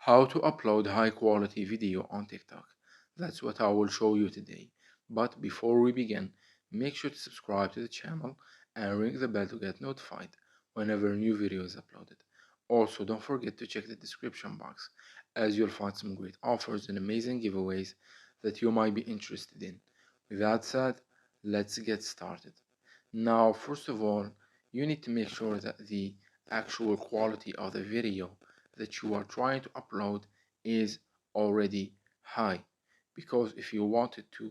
How to upload high quality video on TikTok. That's what I will show you today. But before we begin, make sure to subscribe to the channel and ring the bell to get notified whenever new video is uploaded. Also, don't forget to check the description box as you'll find some great offers and amazing giveaways that you might be interested in. With that said, let's get started. Now, first of all, you need to make sure that the actual quality of the video that you are trying to upload is already high, because if you wanted to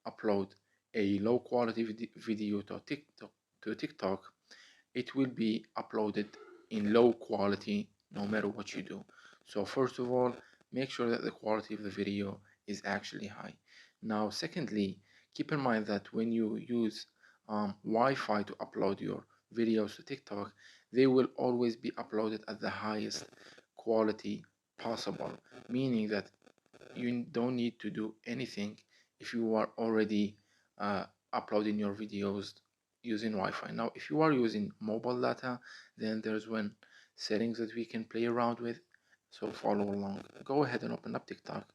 upload a low quality video to TikTok, it will be uploaded in low quality no matter what you do. So first of all, make sure that the quality of the video is actually high. Now secondly, keep in mind that when you use Wi-Fi to upload your videos to TikTok, they will always be uploaded at the highest quality possible, meaning that you don't need to do anything if you are already uploading your videos using Wi-Fi. Now, if you are using mobile data, then there's one settings that we can play around with. So follow along. Go ahead and open up TikTok.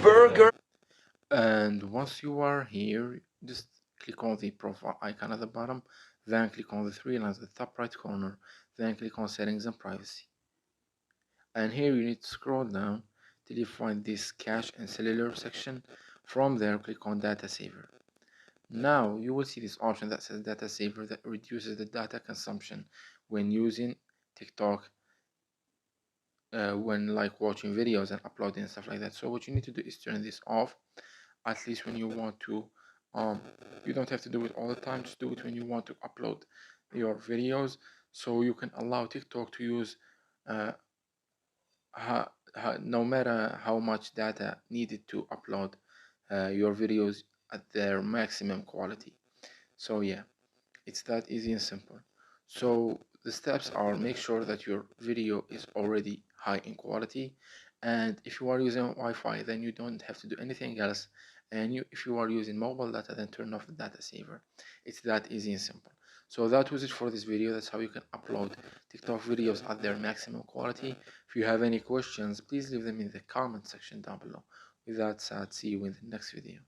Burger. And once you are here, just click on the profile icon at the bottom, then click on the three lines at the top right corner, then click on settings and privacy. And here you need to scroll down till you find this cache and cellular section. From there, click on data saver. Now you will see this option that says data saver that reduces the data consumption when using TikTok, when like watching videos and uploading and stuff like that. So what you need to do is turn this off, at least when you want to. You don't have to do it all the time, just do it when you want to upload your videos, so you can allow TikTok to use uh, no matter how much data needed to upload your videos at their maximum quality. So yeah, it's that easy and simple. So the steps are: make sure that your video is already high in quality, and if you are using Wi-Fi, then you don't have to do anything else. And if you are using mobile data, then turn off the data saver. It's that easy and simple. So that was it for this video. That's how you can upload TikTok videos at their maximum quality. If you have any questions, please leave them in the comment section down below. With that said, see you in the next video.